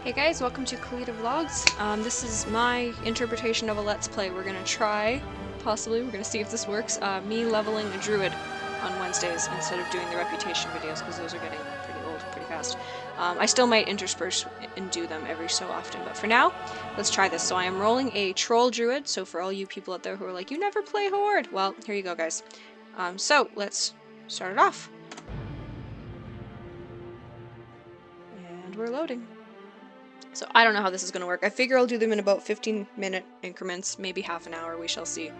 Hey guys, welcome to Khalida Vlogs. This is my interpretation of a Let's Play. We're gonna try, possibly, we're gonna see if this works, me leveling a druid on Wednesdays instead of doing the reputation videos, because those are getting pretty old pretty fast. I still might intersperse and do them every so often, but for now, let's try this. So I am rolling a troll druid, so for all you people out there who are like, you never play Horde, well, here you go guys. So let's start it off. And we're loading. So I don't know how this is going to work. I figure I'll do them in about 15-minute increments, maybe half an hour, we shall see.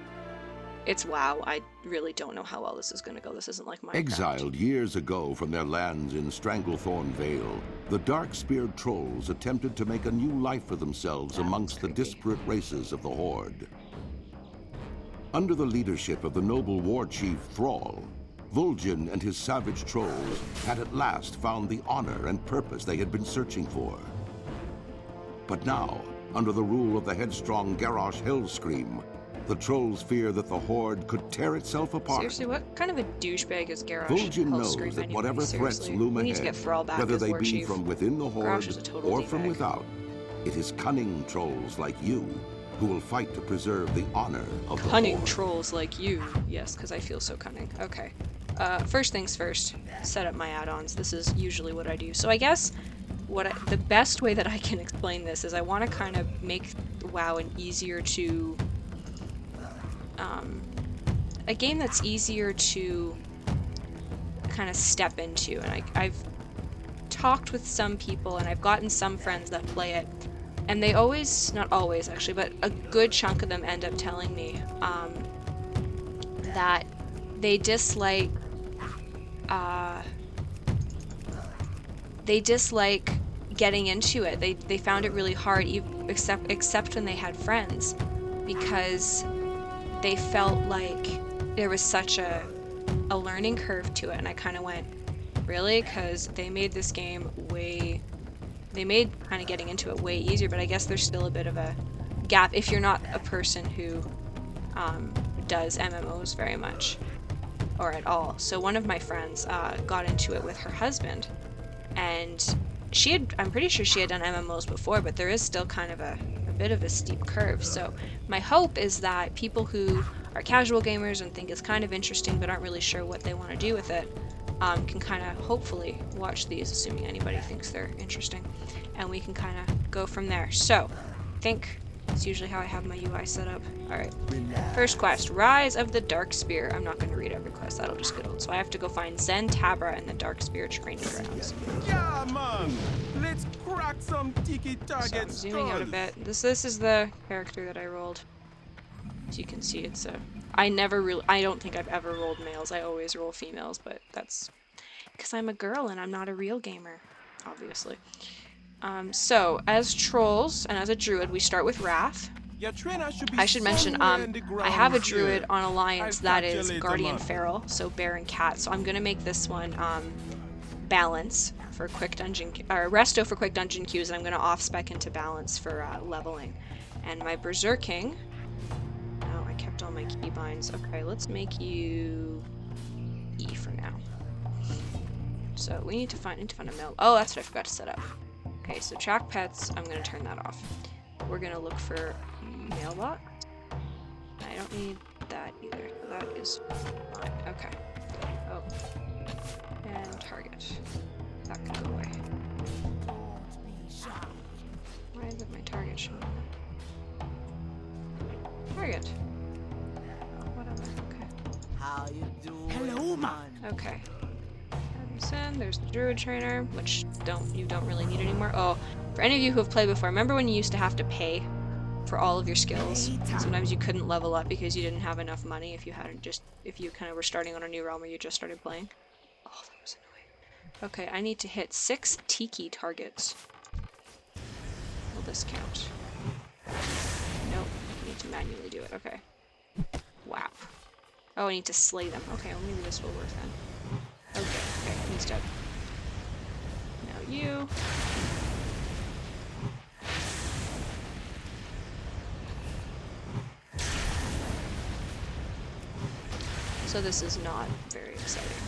It's WoW, I really don't know how well this is going to go. This isn't like Minecraft. Exiled years ago from their lands in Stranglethorn Vale, the dark-speared trolls attempted to make a new life for themselves amongst the disparate races of the Horde. Under the leadership of the noble war chief Thrall, Vol'jin and his savage trolls had at last found the honor and purpose they had been searching for. But now, under the rule of the headstrong Garrosh Hellscream, the trolls fear that the Horde could tear itself apart. Seriously, what kind of a douchebag is Garrosh Vol'jin knows Hellscream that anyway? whatever threats Seriously. loom We need to ahead, get Thrall back whether as they war be chief. from within the Horde Garrosh is a total or from D-bag. without, it is cunning trolls like you who will fight to preserve the honor of the Cunning Horde. trolls like you. Yes, because I feel so cunning. Okay. First things first, set up my add-ons. This is usually what I do. So I guess the best way that I can explain this is I want to kind of make WoW an easier to a game that's easier to kind of step into, and I've talked with some people and I've gotten some friends that play it, and they always, not always actually, but a good chunk of them end up telling me that they dislike getting into it. They found it really hard, except when they had friends, because they felt like there was such a learning curve to it. And I kind of went, really? Because they made this game they made kind of getting into it way easier, but I guess there's still a bit of a gap if you're not a person who does MMOs very much or at all. So one of my friends got into it with her husband, and I'm pretty sure she had done MMOs before, but there is still kind of a bit of a steep curve. So my hope is that people who are casual gamers and think it's kind of interesting but aren't really sure what they want to do with it can kind of hopefully watch these, assuming anybody thinks they're interesting, and we can kind of go from there. So I think that's usually how I have my UI set up. Alright, first quest, Rise of the Dark Spear. I'm not going to read every quest, that'll just get old. So I have to go find Zen Tabra in the Dark Spear training grounds. Yeah, man. Let's crack some tiki targets. So I'm zooming out a bit. This is the character that I rolled. As you can see, it's I don't think I've ever rolled males. I always roll females, but that's because I'm a girl and I'm not a real gamer, obviously. So as trolls and as a druid, we start with Wrath. Your trainer should be I should mention, somewhere in the I have a grounds druid here. on Alliance I'll that catch you is later, Guardian man. Feral, so bear and cat. So I'm gonna make this one balance for quick dungeon, or resto for quick dungeon queues, and I'm gonna off spec into balance for leveling. And my berserking. Oh, I kept all my keybinds. Okay, let's make you E for now. So we need to find a mill. Oh, that's what I forgot to set up. Okay, so track pets, I'm gonna turn that off. We're gonna look for mailbox. I don't need that either. That is fine. Okay. Oh. And target. That can go away. Why isn't my target showing up? Target. Oh, whatever. Okay. How you doing? Hello, man. Okay. There's the druid trainer, which you don't really need anymore. Oh, for any of you who have played before, remember when you used to have to pay for all of your skills? Sometimes you couldn't level up because you didn't have enough money if you kind of were starting on a new realm or you just started playing. Oh, that was annoying. Okay, I need to hit 6 tiki targets. Will this count? Nope, I need to manually do it. Okay. Wow. Oh, I need to slay them. Okay, well maybe this will work then. Okay, he's dead. Now you. So this is not very exciting.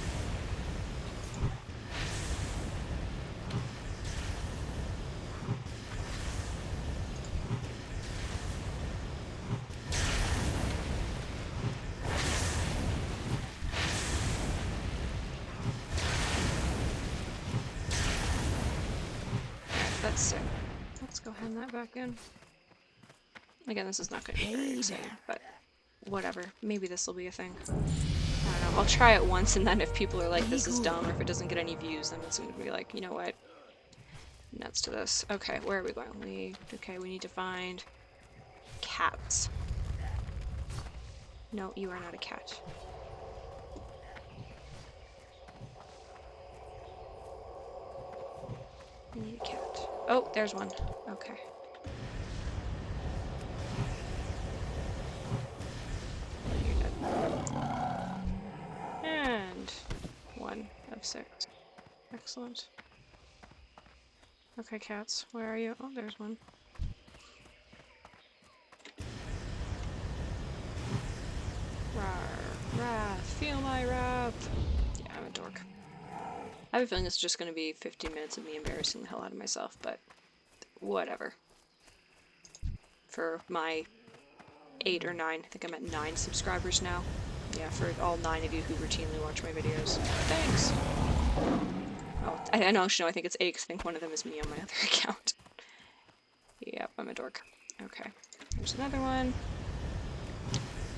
That's sick. Let's go hand that back in. Again, this is not going to be very exciting, but whatever. Maybe this will be a thing. I don't know. I'll try it once, and then if people are like, this is dumb, or if it doesn't get any views, then it's going to be like, you know what? Nuts to this. Okay, where are we going? We need to find cats. No, you are not a cat. We need a cat. Oh, there's one. Okay. You're dead. And 1 of 6. Excellent. Okay, cats, where are you? Oh, there's one. Rawr, wrath, feel my wrath. Yeah, I'm a dork. I have a feeling this is just going to be 15 minutes of me embarrassing the hell out of myself, but whatever. For my 8 or 9, I think I'm at 9 subscribers now. Yeah, for all 9 of you who routinely watch my videos. Thanks! Oh, I know, I think it's 8 because I think one of them is me on my other account. Yep, I'm a dork. Okay, there's another one.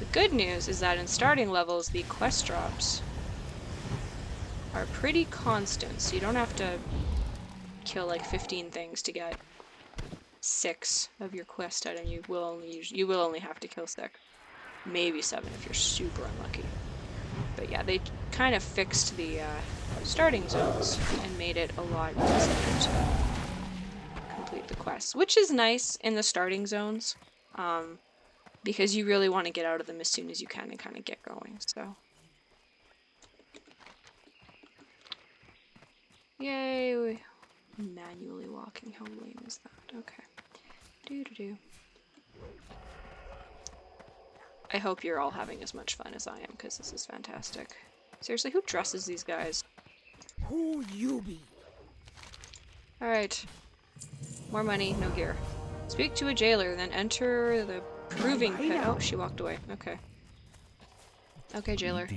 The good news is that in starting levels, the quest drops are pretty constant, so you don't have to kill like 15 things to get 6 of your quest item. You will only have to kill 6, maybe 7 if you're super unlucky. But yeah, they kind of fixed the starting zones and made it a lot easier to complete the quests, which is nice in the starting zones, because you really want to get out of them as soon as you can and kind of get going. So. Yay! Manually walking, how lame is that? Okay. Doo-doo-doo. I hope you're all having as much fun as I am, because this is fantastic. Seriously, who dresses these guys? Who you be? Alright. More money, no gear. Speak to a jailer, then enter the proving pit. Oh, she walked away. Okay. Okay, jailer.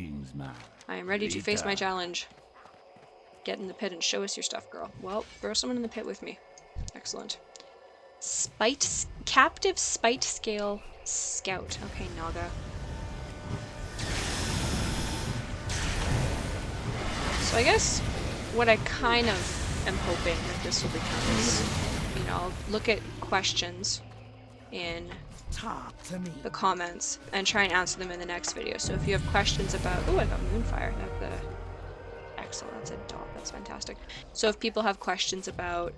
I am ready to face my challenge. Get in the pit and show us your stuff, girl. Well, throw someone in the pit with me. Excellent. Captive spite scale scout. Okay, Naga. So I guess what I kind of am hoping that this will become is, you know, I'll look at questions in the comments and try and answer them in the next video. So if you have questions about, oh, I got Moonfire. That's excellent. That's a dot. That's fantastic. So if people have questions about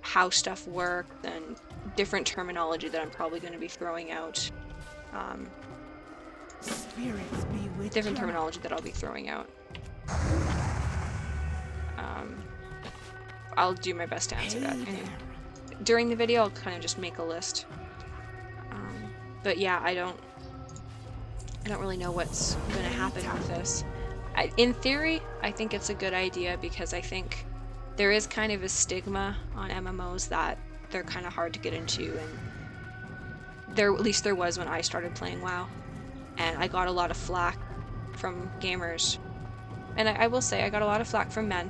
how stuff works and different terminology that I'm probably going to be throwing out, Spirits be with different terminology that I'll be throwing out, I'll do my best to answer that. And during the video, I'll kind of just make a list. But yeah, I don't really know what's going to happen with this. In theory, I think it's a good idea because I think there is kind of a stigma on MMOs that they're kind of hard to get into, and at least there was when I started playing WoW, and I got a lot of flack from gamers, and I will say I got a lot of flack from men,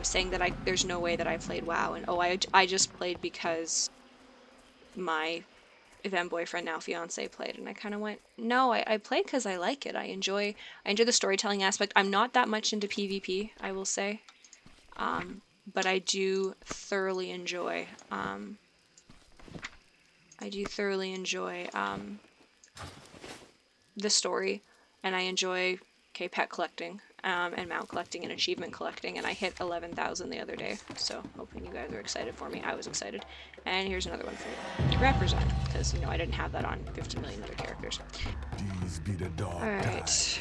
saying that there's no way that I played WoW, and oh, I just played because my then boyfriend, now fiance, played, and I kind of went, no, I play because I like it. I enjoy the storytelling aspect. I'm not that much into PvP, I will say, but I do thoroughly enjoy the story, and I enjoy pet collecting, and mount collecting and achievement collecting, and I hit 11,000 the other day, so hoping you guys are excited for me. I was excited. And here's another one for you. Represent, because, you know, I didn't have that on 50 million other characters. These be the dark Alright.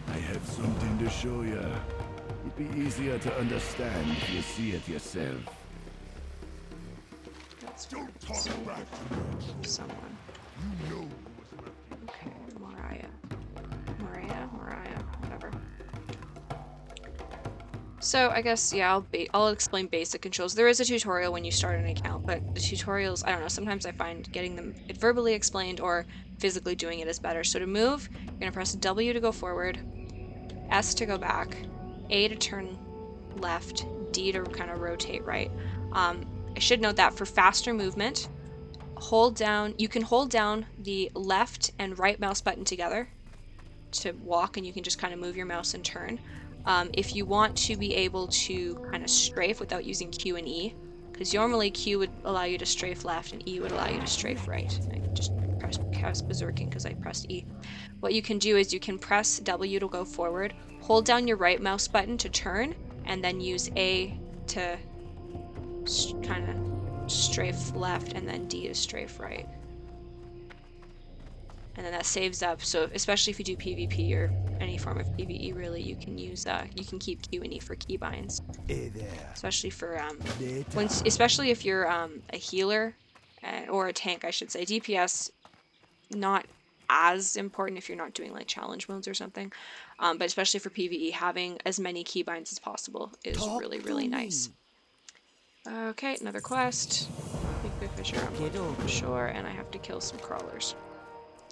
I have something to show you. It'd be easier to understand if you see it yourself. That's someone. Okay, Mariah, whatever. So I guess, yeah, I'll explain basic controls. There is a tutorial when you start an account, but the tutorials, I don't know, sometimes I find getting them verbally explained or physically doing it is better. So to move, you're going to press W to go forward, S to go back, A to turn left, D to kind of rotate right. I should note that for faster movement, you can hold down the left and right mouse button together to walk, and you can just kind of move your mouse and turn. If you want to be able to kind of strafe without using Q and E, because normally Q would allow you to strafe left and E would allow you to strafe right. I just pressed berserking because I pressed E. What you can do is you can press W to go forward, hold down your right mouse button to turn, and then use A to kind of strafe left, and then D to strafe right. And then that saves up, so especially if you do PvP or any form of PvE, really, you can use you can keep Q and E for keybinds, Hey there. especially for Later. especially if you're a healer or a tank, I should say. DPS not as important if you're not doing like challenge modes or something, but especially for PvE, having as many keybinds as possible is Talk really, to really me. nice. Okay, another quest. Big Fisher, I'm looking on the shore, and I have to kill some crawlers.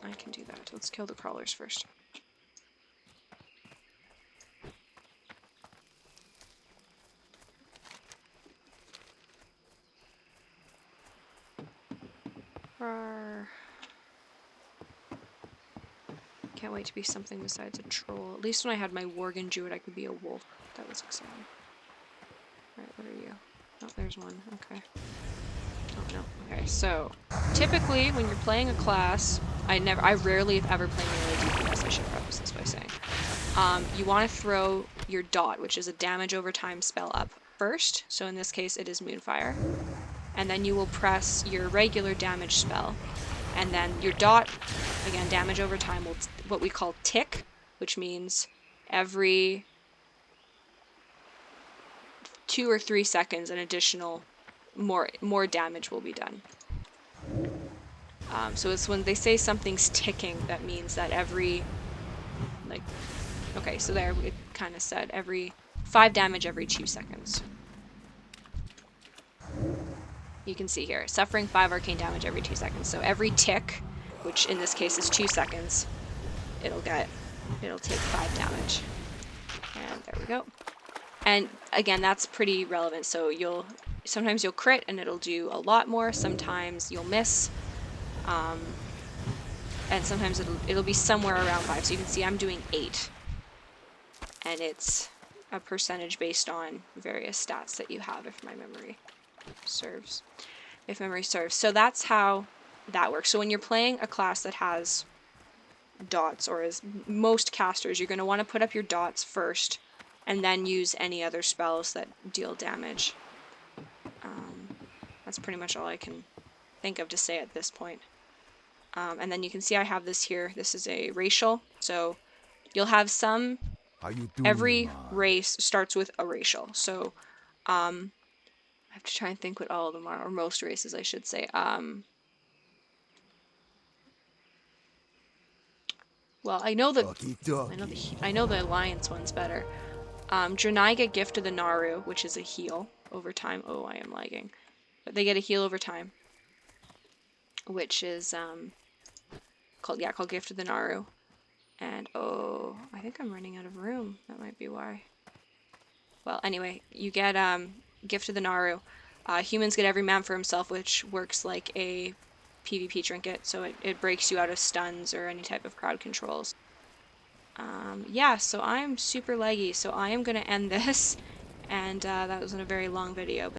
I can do that. Let's kill the crawlers first. Rawr. Can't wait to be something besides a troll. At least when I had my Worgen Druid, I could be a wolf. That was exciting. Alright, where are you? Oh, there's one. Okay. Oh, no. Okay, so typically when you're playing a class, I rarely if ever play melee DPS, I should preface this by saying. You want to throw your dot, which is a damage over time spell, up first. So in this case, it is Moonfire. And then you will press your regular damage spell. And then your dot, again, damage over time, will what we call tick, which means every 2 or 3 seconds, an additional more damage will be done. So it's when they say something's ticking, that means that every, like, okay, so there it kind of said every 5 damage every 2 seconds. You can see here, suffering 5 arcane damage every 2 seconds. So every tick, which in this case is 2 seconds, it'll take 5 damage. And there we go. And again, that's pretty relevant. So sometimes you'll crit and it'll do a lot more. Sometimes you'll miss. And sometimes it'll be somewhere around 5. So you can see I'm doing 8. And it's a percentage based on various stats that you have, if my memory serves. So that's how that works. So when you're playing a class that has dots, or as most casters, you're going to want to put up your dots first and then use any other spells that deal damage. That's pretty much all I can think of to say at this point. And then you can see I have this here. This is a racial. So you'll have some, How you doing, every man? race starts with a racial. So I have to try and think what all of them are, or most races, I should say. Well, I know the Alliance one's better. Draenei get Gift of the Naru, which is a heal over time. Oh, I am lagging. But they get a heal over time, which is called Gift of the Naru. And oh, I think I'm running out of room. That might be why. Well, anyway, you get Gift of the Naru. Humans get Every Man for Himself, which works like a PvP trinket, so it breaks you out of stuns or any type of crowd controls. Yeah, so I'm super laggy, so I am going to end this, and that was a very long video.